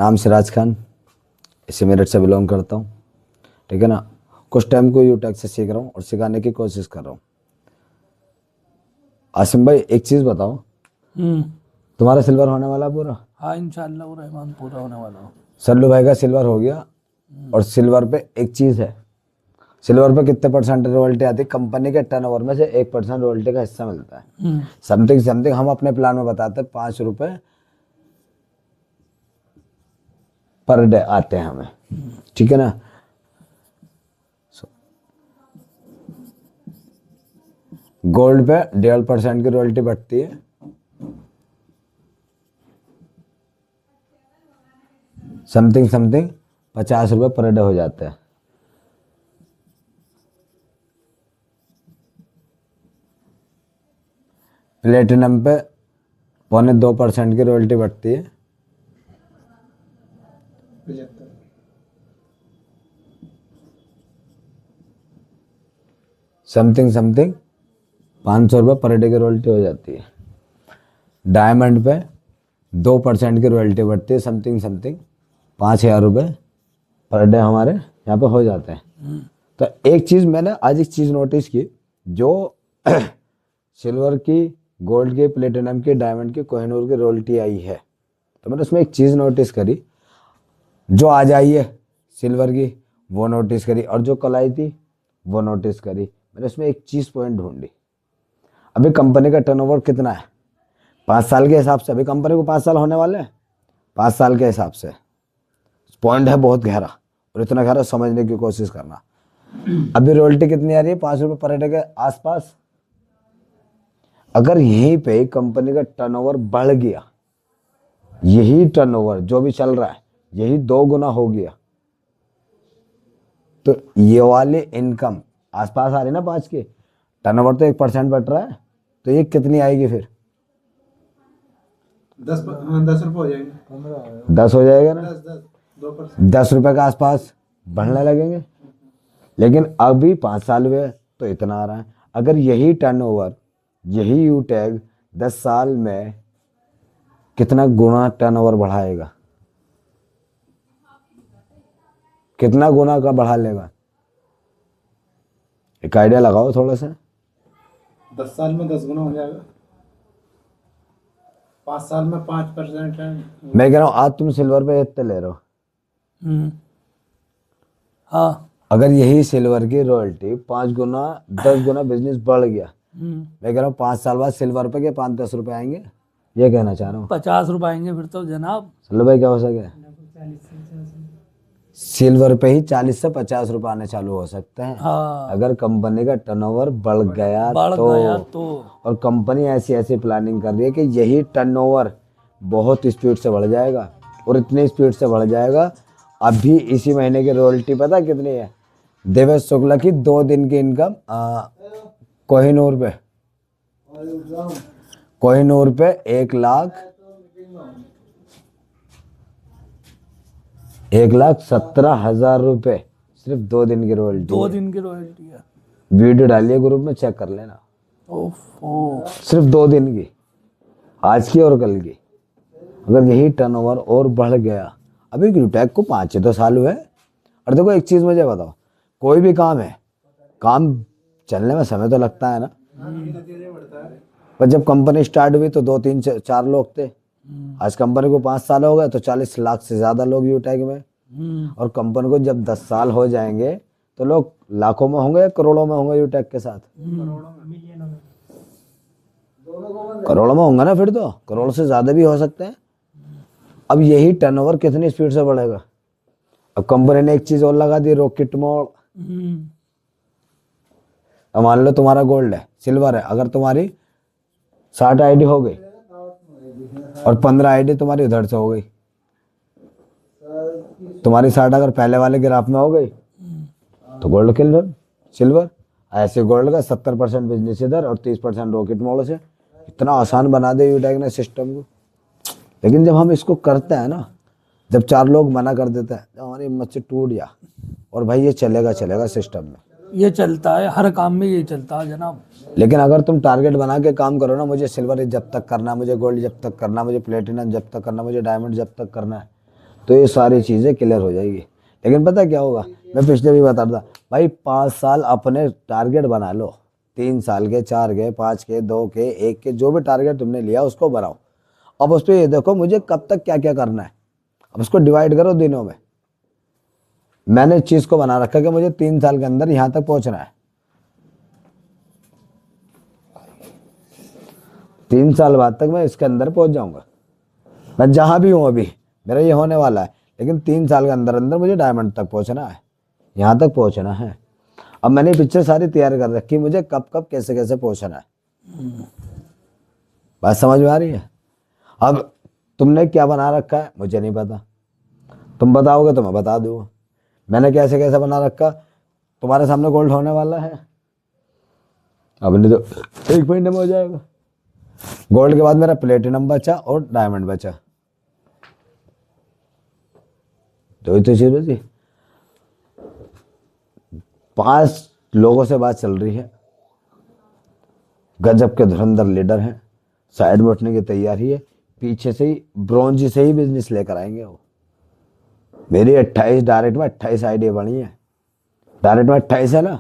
नाम सिराज खान, इसी मेरठ से बिलोंग करता हूँ। ठीक है ना। कुछ टाइम को यूटेक से सीख रहा हूँ और सिखाने की कोशिश कर रहा हूँ। आसिम भाई एक चीज़ बताओ, तुम्हारा सिल्वर होने वाला पूरा? हाँ इंशाल्लाह रहमान पूरा होने वाला हो। सल्लू भाई का सिल्वर हो गया। और सिल्वर पे एक चीज़ है, सिल्वर पे कितने परसेंट रॉयल्टी आती है? कंपनी के टर्नओवर में से 1% रॉयल्टी का हिस्सा मिलता है। समथिंग समथिंग हम अपने प्लान में बताते हैं 5 रुपए पर डे आते हैं हमें। ठीक है ना। गोल्ड पे 1.5% की रॉयल्टी बढ़ती है। समथिंग समथिंग 50 रुपये पर डे हो जाते हैं। प्लेटिनम पे 0.25% की रॉयल्टी बढ़ती है। समथिंग समथिंग 500 रुपये पर डे की रॉयल्टी हो जाती है। डायमंड पे 2% की रॉयल्टी बढ़ती है। समथिंग समथिंग 5,000 रुपये पर डे हमारे यहाँ पे हो जाते हैं। तो एक चीज़ मैंने आज एक चीज़ नोटिस की, जो सिल्वर की, गोल्ड की, प्लेटिनम की, डायमंड की, कोहिनूर की रॉयल्टी आई है, तो मैंने उसमें एक चीज़ नोटिस करी। जो आज आई है सिल्वर की वो नोटिस करी, और जो कल आई थी वो नोटिस करी। मैंने उसमें एक चीज़ पॉइंट ढूंढी। अभी कंपनी का टर्नओवर कितना है 5 साल के हिसाब से? अभी कंपनी को 5 साल होने वाले हैं। 5 साल के हिसाब से पॉइंट है बहुत गहरा, और इतना गहरा समझने की कोशिश करना। अभी रॉयल्टी कितनी आ रही है? 5 रुपये पर डे के आसपास। अगर यहीं पे कंपनी का टर्नओवर बढ़ गया, यही टर्नओवर जो भी चल रहा है यही 2 गुना हो गया, तो ये वाली इनकम आसपास आ रही ना 5 की, टर्नओवर तो 1% बढ़ रहा है, तो ये कितनी आएगी फिर? 10 रुपये हो जाएंगे। 10 हो जाएगा ना। 2%। 10 रुपये के आसपास बढ़ने लगेंगे। लेकिन अभी 5 साल हुए तो इतना आ रहा है। अगर यही टर्नओवर, यही यूटैग 10 साल में कितना गुना टर्नओवर बढ़ाएगा, कितना गुना का बढ़ा लेगा? एक आइडिया लगाओ थोड़ा सा। 10 साल में 10 गुना हो जाएगा। 5 साल में 5% है। मैं कह रहा हूँ आज तुम सिल्वर पे इतने ले रहे हो, हाँ अगर यही सिल्वर की रॉयल्टी 5 गुना 10 गुना बिजनेस बढ़ गया, मैं कह रहा हूँ 5 साल बाद सिल्वर पे के 5-10 रुपए आएंगे, ये कहना चाह रहा हूँ। 50 रुपए आएंगे फिर तो जनाब। चलो भाई क्या हो सके, सिल्वर पे ही 40 से 50 रुपए आने चालू हो सकते हैं। हाँ अगर कंपनी का टर्नओवर बढ़ गया तो। और कंपनी ऐसी ऐसी प्लानिंग कर रही है कि यही टर्नओवर बहुत स्पीड से बढ़ जाएगा, और इतनी स्पीड से बढ़ जाएगा। अभी इसी महीने की रॉयल्टी पता कितनी है? देवेश शुक्ला की 2 दिन की इनकम कोहिनूर पे 1,17,000 रुपये सिर्फ 2 दिन की रॉयल्टी। 2 दिन की रॉयल्टी है। वीडियो डालिए ग्रुप में, चेक कर लेना। ओफो, सिर्फ 2 दिन की, आज की और कल की। अगर यही टर्नओवर और बढ़ गया, अभी यूटेक को 5-6 साल हुए। और देखो एक चीज मुझे बताओ, कोई भी काम है, काम चलने में समय तो लगता है ना। पर जब कंपनी स्टार्ट हुई तो 2-3-4 लोग थे। आज कंपनी को 5 साल हो गए तो 40 लाख से ज्यादा लोग यूटेक में। और कंपनी को जब 10 साल हो जाएंगे तो लोग लाखों में होंगे या करोड़ों में होंगे यूटेक के साथ? करोड़ों में होंगे ना, फिर तो करोड़ से ज्यादा भी हो सकते हैं। अब यही टर्नओवर कितनी स्पीड से बढ़ेगा? अब कंपनी ने एक चीज और लगा दी, रॉकेट मोड। अब मान लो तुम्हारा गोल्ड है, सिल्वर है, अगर तुम्हारी 60 आईडी हो गई और 15 आईडी तुम्हारी उधर से हो गई, तुम्हारी 60 अगर पहले वाले ग्राफ में हो गई तो गोल्ड किल्वर सिल्वर। ऐसे गोल्ड का 70% बिजनेस इधर और 30% रॉकेट मोड से। इतना आसान बना दे यूटेक ने सिस्टम को। लेकिन जब हम इसको करते हैं ना, जब 4 लोग मना कर देते हैं, तो हमारी हिम्मत से टूट जा। और भाई ये चलेगा सिस्टम में, ये चलता है हर काम में, ये चलता है जनाब। लेकिन अगर तुम टारगेट बना के काम करो ना, मुझे सिल्वर जब तक करना है, मुझे गोल्ड जब तक करना है, मुझे प्लेटिनम जब तक करना है, मुझे डायमंड जब तक करना है, तो ये सारी चीज़ें क्लियर हो जाएगी। लेकिन पता क्या होगा, मैं पिछले भी बता रहा था भाई, 5 साल अपने टारगेट बना लो, 3 साल के, 4 के, 5 के, 2 के, 1 के, जो भी टारगेट तुमने लिया उसको बनाओ। अब उस पर ये देखो मुझे कब तक क्या क्या करना है, अब उसको डिवाइड करो दिनों में। मैंने इस चीज़ को बना रखा कि मुझे 3 साल के अंदर यहाँ तक पहुँचना है, 3 साल बाद तक मैं इसके अंदर पहुँच जाऊँगा। मैं जहाँ भी हूँ अभी मेरा ये होने वाला है, लेकिन 3 साल के अंदर अंदर मुझे डायमंड तक पहुँचना है, यहाँ तक पहुँचना है। अब मैंने पिक्चर सारी तैयार कर रखी, मुझे कब कब कैसे कैसे पहुँचना है। बात समझ में आ रही है? अब तुमने क्या बना रखा है मुझे नहीं पता, तुम बताओगे तो मैं बता दूंगा। मैंने कैसे कैसे बना रखा, तुम्हारे सामने गोल्ड होने वाला है, अब नहीं तो 1 महीने में हो जाएगा। गोल्ड के बाद मेरा प्लेटिनम बचा और डायमंड बचा, तो ही तो चीज बची। 5 लोगों से बात चल रही है, गजब के धुरंधर लीडर हैं, साइड में उठने की तैयारी है, पीछे से ही ब्रॉन्ज से ही बिजनेस लेकर आएंगे वो। मेरी 28 डायरेक्ट में 28 आइडिया बनी है, डायरेक्ट में 28 है ना,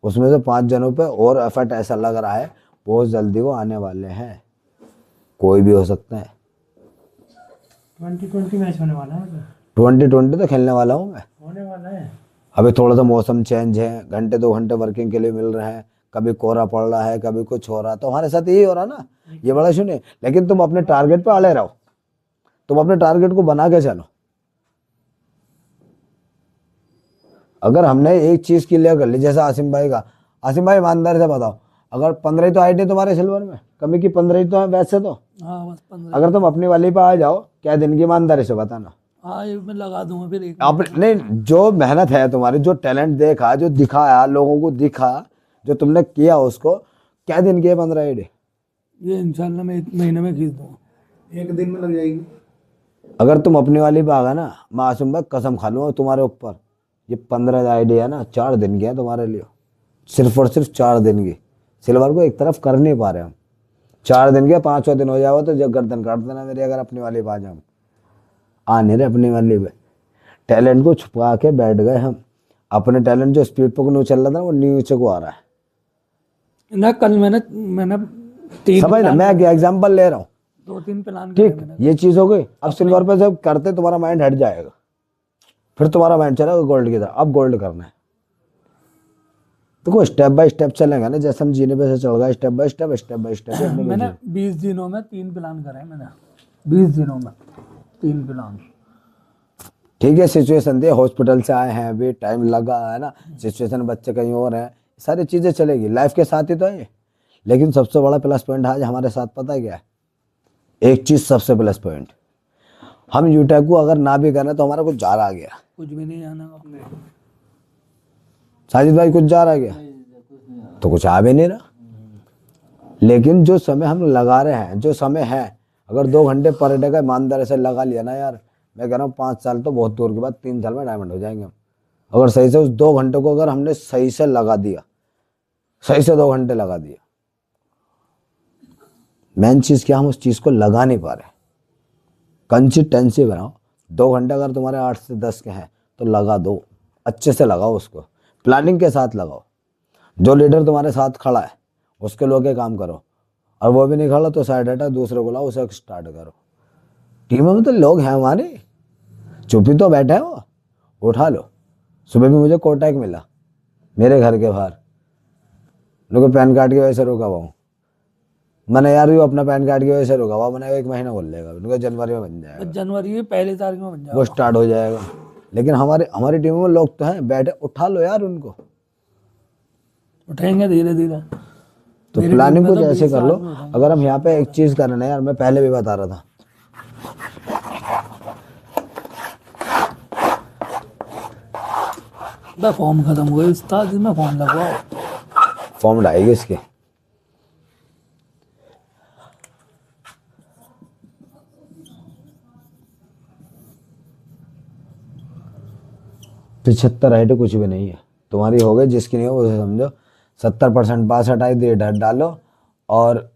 उसमें से 5 जनों पे और एफर्ट ऐसा लग रहा है बहुत जल्दी वो आने वाले हैं, कोई भी हो सकता है। 2020 मैच होने वाला है, 2020 तो खेलने वाला हूँ मैं, होने वाला है। अभी थोड़ा सा मौसम चेंज है, घंटे 2 घंटे वर्किंग के लिए मिल रहे हैं, कभी कोहरा पड़ रहा है, कभी कुछ हो रहा है, तो हमारे साथ यही हो रहा ना, ये बड़ा सुनिए। लेकिन तुम अपने टारगेट पे अड़े रहो, तुम अपने टारगेट को बना के चलो। अगर हमने एक चीज क्लियर कर ली, जैसे आसिम भाई का, आसिम भाई ईमानदारी से बताओ, अगर 15 ही तो आईडी तुम्हारे सिल्वर में, कमी की 15 ही तो है वैसे तो। हाँ बस 15। अगर तुम अपनी वाली पे आ जाओ, क्या दिन की, ईमानदारी से बताना। हाँ ये मैं लगा दूंगा फिर एक। आप नहीं, जो मेहनत है तुम्हारी, जो टैलेंट देखा, जो दिखाया लोगों को दिखा, जो तुमने किया, उसको क्या दिन की है 15 आईडी? ये इंशाल्लाह मैं 1 महीने में खींच दूंगा। 1 दिन में लग जाएगी। अगर तुम अपनी वाली पे आ गए ना, मैं आसिम भाई कसम खा लूंगा तुम्हारे ऊपर, ये 15 आईडी है ना 4 दिन की है तुम्हारे लिए, सिर्फ और सिर्फ 4 दिन की। सिल्वर को एक तरफ कर नहीं पा रहे हम, 4 दिन के, 5वां दिन हो जाओ तो जब गर्दन काट देना मेरी, अगर अपनी वाली पे आ जाओ। आ नहीं रहे अपनी वाली पे, टैलेंट को छुपा के बैठ गए हम, अपने टैलेंट जो स्पीड पर न्यू चल रहा था वो नीचे को आ रहा है ना। कल मैंने 3 समझ ना, मैं एग्जाम्पल ले रहा हूँ, 2-3 प्लान करे ठीक, मैंने। ये चीज हो गई। अब सिल्वर पे जब करते तुम्हारा माइंड हट जाएगा, फिर तुम्हारा माइंड चलेगा गोल्ड की तरफ, अब गोल्ड करना है। देखो स्टेप बाय स्टेप चलेगा ना, जैसे हम जीने पे से चल गए, step by step, step by step. मैंने 20 दिनों में 3 प्लान करे हैं मैंने, 20 दिनों में 3 प्लान। ठीक है, सिचुएशन थी, हॉस्पिटल से आए हैं, अभी टाइम लगा है ना, सिचुएशन, बच्चे कहीं और हैं, सारी चीजें चलेगी, लाइफ के साथ ही तो है। लेकिन सबसे बड़ा प्लस पॉइंट आज हमारे साथ पता है क्या है? एक चीज सबसे प्लस पॉइंट, हम यूटेक को अगर ना भी करें तो हमारा कुछ जा रहा गया, कुछ भी नहीं आना। साजिद भाई कुछ जा रहा गया तो कुछ आ भी नहीं रहा। लेकिन जो समय हम लगा रहे हैं, जो समय है, अगर 2 घंटे पर डे का ईमानदारी से लगा लिया ना यार, मैं कह रहा हूँ 5 साल तो बहुत दूर के बाद 3 साल में डायमंड हो जाएंगे हम। अगर सही से उस 2 घंटे को अगर हमने सही से लगा दिया, सही से 2 घंटे लगा दिया। मेन चीज क्या, हम उस चीज को लगा नहीं पा रहे। कंसिस्टेंसी बनाओ, 2 घंटे अगर तुम्हारे 8 से 10 के हैं तो लगा दो, अच्छे से लगाओ उसको, प्लानिंग के साथ लगाओ। जो लीडर तुम्हारे साथ खड़ा है उसके लोग के काम करो, और वो भी नहीं खड़ा तो साइड हटा, दूसरे को लाओ, उसे स्टार्ट करो। टीम में तो लोग हैं हमारे, चुपी तो बैठे हैं, वो उठा लो। सुबह भी मुझे कॉन्टैक्ट मिला मेरे घर के बाहर, लोग पैन कार्ड की वजह से रुका हुआ हूँ। मैंने यार ये अपना पैन कार्ड की वजह से रुका हुआ, मैंने 1 महीना बोल लेगा, उनका जनवरी में बन जाएगा, जनवरी की पहली तारीख में बन जाएगा, वो स्टार्ट हो जाएगा। लेकिन हमारी टीम में लोग तो हैं बैठे, उठा लो यार उनको, उठेंगे धीरे धीरे। तो मेरी प्लानिंग टीम कुछ में तो ऐसे 20 कर लो। आदमी उठाएंगे। अगर हम यहाँ पे एक चीज कर रहे हैं यार, मैं पहले भी बता रहा था, फॉर्म खत्म हो गई उस्ताद, इसमें फॉर्म लगवाओ। फॉर्म लाएगी इसके। पिछहत्तर आईडी कुछ भी नहीं है तुम्हारी, हो गई, जिसकी नहीं हो उसे समझो 70%। 62 आईडी डालो और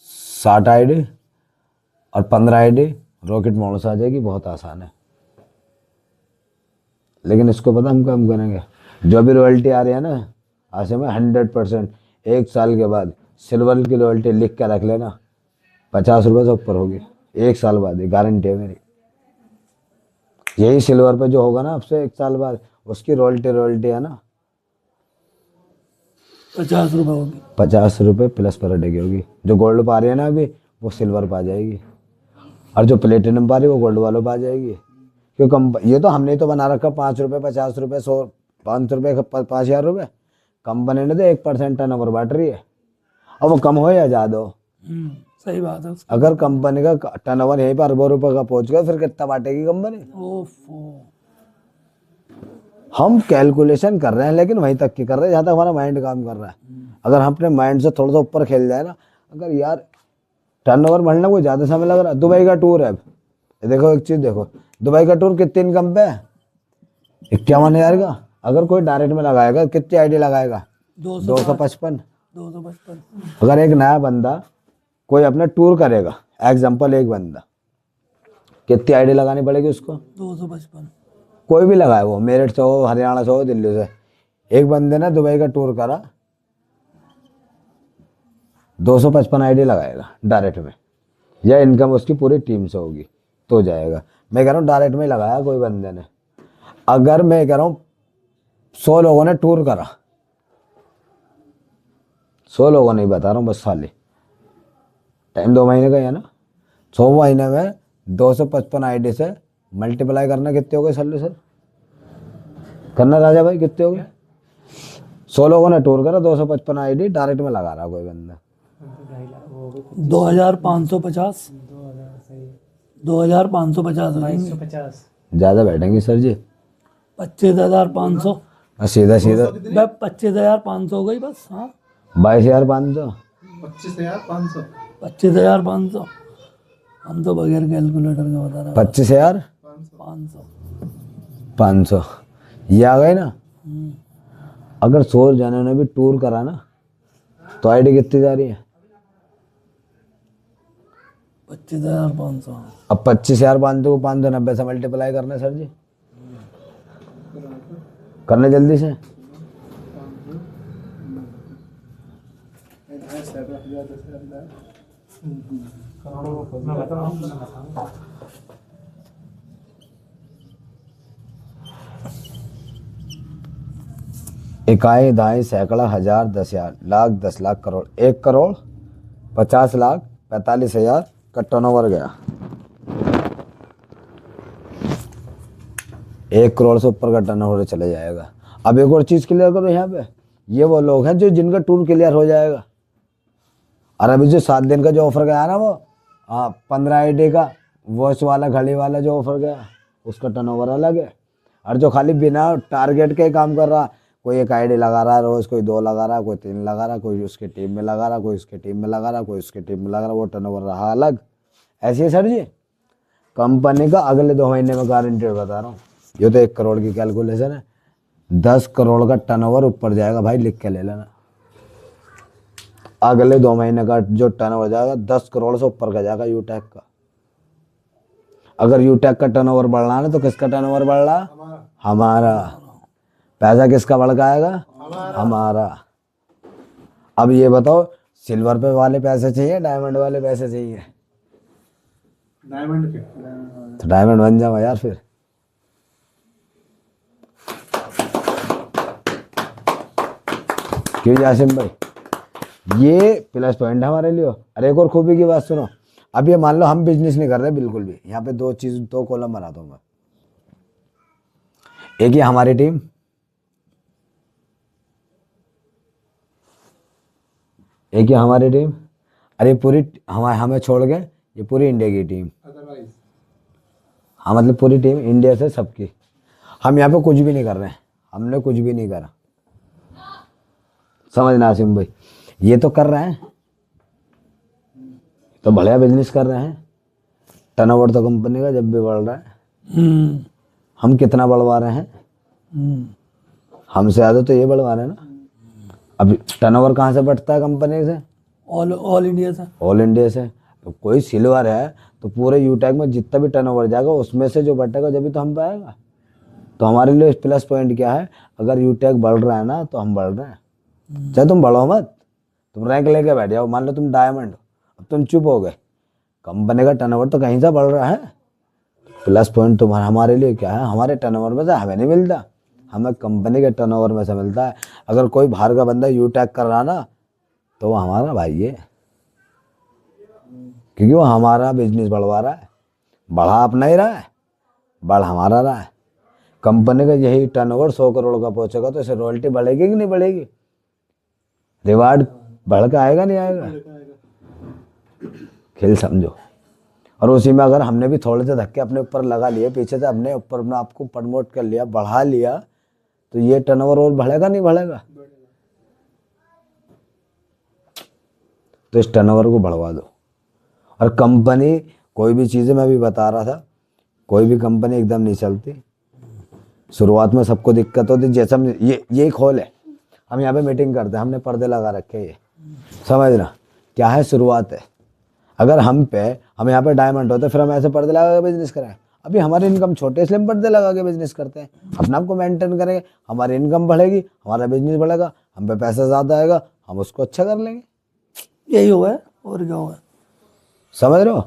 60 आईडी और 15 आईडी रॉकेट मॉडल से आ जाएगी, बहुत आसान है। लेकिन इसको पता हम कम करेंगे। जो भी रॉयल्टी आ रही है ना ऐसे में 100% 1 साल के बाद सिल्वर की रॉयल्टी लिख के रख लेना, 50 रुपये से ऊपर होगी 1 साल बाद, ये गारंटी है मेरी। यही सिल्वर पे जो होगा ना आपसे 1 साल बाद, उसकी रॉयल्टी है ना 50 रुपये होगी। 50 रुपये प्लस पर डे की होगी। जो गोल्ड पा रही है ना अभी वो सिल्वर पा जाएगी, और जो प्लेटिनम पा रही है वो गोल्ड वालों पा जाएगी। क्यों कम, ये तो हमने तो बना रखा 5 रुपये 50 रुपये 100 500 रुपये 5,000 रुपये। कंपनी ने तो 1% टर्नओवर बांट रही है, और वो कम हो या ज़्यादा हो। सही बात है। अगर कंपनी का टर्नओवर यहीं पर अरबों रुपये का पहुंच गया फिर कितना बांटेगी कंपनी। ओफो। हम कैलकुलेशन कर रहे हैं लेकिन वहीं तक की कर रहे हैं जहाँ तक हमारा माइंड काम कर रहा है। अगर हम अपने माइंड से थोड़ा सा ऊपर खेल जाए ना, अगर यार टर्नओवर बढ़ना कोई ज़्यादा समय लग रहा है। दुबई का टूर है, अब ये देखो एक चीज़ देखो, दुबई का टूर कितनी इनकम पे है? 51,000 का। अगर कोई डायरेक्ट में लगाएगा कितनी आईडी लगाएगा? 255। 255। अगर एक नया बंदा कोई अपना टूर करेगा, एग्जाम्पल एक बंदा, कितनी आईडी लगानी पड़ेगी उसको? 255। कोई भी लगाए, वो मेरठ से हो, हरियाणा से हो, दिल्ली से। एक बंदे ने दुबई का टूर करा, 255 आईडी लगाएगा डायरेक्ट में, या इनकम उसकी पूरी टीम से होगी तो जाएगा। मैं कह रहा हूँ डायरेक्ट में लगाया कोई बंदे ने। अगर मैं कह रहा हूँ 100 लोगों ने टूर करा, 100 लोगों नहीं बता रहा हूँ, बस खाली टाइम 2 महीने का है ना, 100 महीने में 255 आईडी से मल्टीप्लाई करना कितने हो गए सर? करना राजा भाई कितने हो गए? 100 लोगों ने टूर करा, 255 आईडी डायरेक्ट में लगा रहा कोई बंदा। 2,550। 2,550 हो जाएंगे। 250। ज़्यादा बैठेंगे सर जी। 25,500। सीधा सीधा 25,500 हो गई बस। हाँ 22,500। 25,500। 25,500। हम तो बगैर कैलकुलेटर का बता रहे हैं। 25,500 500। ये आ गए ना। अगर 100 जनों ने भी टूर करा ना तो आईडी कितनी जा रही है? 25,500। अब 25,500 को 590 से मल्टीप्लाई करना है सर जी, करने जल्दी से। मैं बताऊँ। इकाई दाई सैकड़ा हजार 10,000 लाख 10 लाख करोड़ 1 करोड़ 50 लाख 45,000 का टर्नओवर गया। 1 करोड़ से ऊपर का टर्नओवर चले जाएगा। अब एक और चीज़ क्लियर करो यहाँ पे, ये वो लोग हैं जो जिनका टूर क्लियर हो जाएगा। और अभी जो 7 दिन का जो ऑफर गया ना वो 15 आईडी का वॉच वाला घड़ी वाला जो ऑफर गया उसका टर्नओवर अलग है। और जो खाली बिना टारगेट के काम कर रहा, कोई 1 आईडी लगा रहा है रोज, कोई 2 लगा रहा, कोई 3 लगा रहा, कोई उसके टीम में लगा रहा, कोई उसके टीम में लगा रहा, कोई उसके टीम में लगा रहा, वो टर्नओवर रहा अलग। ऐसे ही सर जी कंपनी का अगले 2 महीने में गारंटी बता रहा हूँ। ये तो 1 करोड़ की कैलकुलेशन है, 10 करोड़ का टर्नओवर ऊपर जाएगा भाई, लिख के ले लेना। अगले 2 महीने का जो टर्नओवर जाएगा 10 करोड़ से ऊपर का जाएगा यूटेक का। अगर यूटेक का टर्नओवर बढ़ रहा है ना तो किसका टर्नओवर बढ़ रहा? हमारा। पैसा किसका बढ़ के आएगा? हमारा। अब ये बताओ सिल्वर पे वाले पैसे चाहिए डायमंड वाले पैसे चाहिए? डायमंड के। तो डायमंड बन जाओ यार फिर। क्यों जासिम भाई, ये प्लस पॉइंट है हमारे लिए। अरे एक और खूबी की बात सुनो, अब ये मान लो हम बिजनेस नहीं कर रहे बिल्कुल भी, यहाँ पे 2 कॉलम बनाता हूँ मैं। एक ये हमारी टीम, एक ये हमारी टीम, अरे पूरी हमें छोड़ के ये पूरी इंडिया की टीम। अदरवाइज हाँ मतलब पूरी टीम इंडिया से सबकी। हम यहाँ पे कुछ भी नहीं कर रहे हैं, हमने कुछ भी नहीं करा, समझना आसिम भाई। ये तो कर रहे हैं, तो बढ़िया बिजनेस कर रहे हैं। टर्नओवर तो कंपनी का जब भी बढ़ रहा है। हम कितना बढ़वा रहे हैं? हमसे ज़्यादा तो ये बढ़वा रहे हैं ना। अब टर्नओवर कहाँ से बढ़ता है कंपनी से? ऑल इंडिया से। ऑल इंडिया से। तो कोई सिल्वर है तो पूरे यूटेक में जितना भी टर्नओवर जाएगा उसमें से जो बटेगा जब भी तो हम पाएगा। तो हमारे लिए प्लस पॉइंट क्या है, अगर यूटेक बढ़ रहा है ना तो हम बढ़ रहे हैं। चाहे तुम बढ़ो मत, तुम रैंक लेके बैठ जाओ, मान लो तुम डायमंड, अब तुम चुप हो गए, कंपनी का टर्नओवर तो कहीं से बढ़ रहा है। प्लस पॉइंट तुम्हारा हमारे लिए क्या है, हमारे टर्नओवर में से हमें नहीं मिलता, हमें कंपनी के टर्नओवर में से मिलता है। अगर कोई बाहर का बंदा यूटेक कर रहा ना तो वो हमारा भाई है, क्योंकि वो हमारा बिजनेस बढ़वा रहा है। बढ़ा अपना ही रहा है, बढ़ हमारा रहा है। कंपनी का यही टर्नओवर 100 करोड़ का पहुंचेगा तो इसे रॉयल्टी बढ़ेगी कि नहीं बढ़ेगी, रिवार्ड बढ़ के आएगा नहीं आएगा, खेल समझो। और उसी में अगर हमने भी थोड़े से धक्के अपने ऊपर लगा लिए, पीछे से अपने ऊपर अपने आपको प्रमोट कर लिया, बढ़ा लिया, तो ये टर्नओवर और बढ़ेगा नहीं बढ़ेगा। तो इस टर्नओवर को बढ़वा दो। और कंपनी कोई भी चीज़ें, मैं भी बता रहा था, कोई भी कंपनी एकदम नहीं चलती। शुरुआत में सबको दिक्कत होती, जैसे हम ये एक हॉल है, हम यहाँ पे मीटिंग करते हैं, हमने पर्दे लगा रखे हैं, ये समझना क्या है, शुरुआत है। अगर हम यहाँ पे डायमंड होते फिर हम ऐसे पर्दे लगा के बिजनेस करें। अभी हमारी इनकम छोटे इसलिए हम पर्दे लगा के बिजनेस करते हैं, अपने आप को मेंटेन करेंगे, हमारी इनकम बढ़ेगी, हमारा बिजनेस बढ़ेगा, हम पे पैसा ज़्यादा आएगा, हम उसको अच्छा कर लेंगे। यही हुआ है और क्या हुआ है, समझ रहे हो।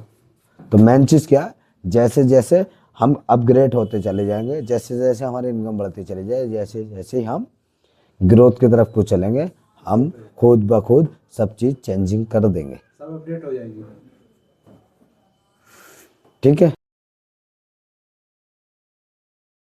तो मेन चीज़ क्या है, जैसे जैसे हम अपग्रेड होते चले जाएंगे, जैसे जैसे हमारी इनकम बढ़ती चली जाए, जैसे जैसे ही हम ग्रोथ की तरफ को चलेंगे, हम खुद ब खुद सब चीज़ चेंजिंग कर देंगे। सब अपडेट हो जाएगी। ठीक है।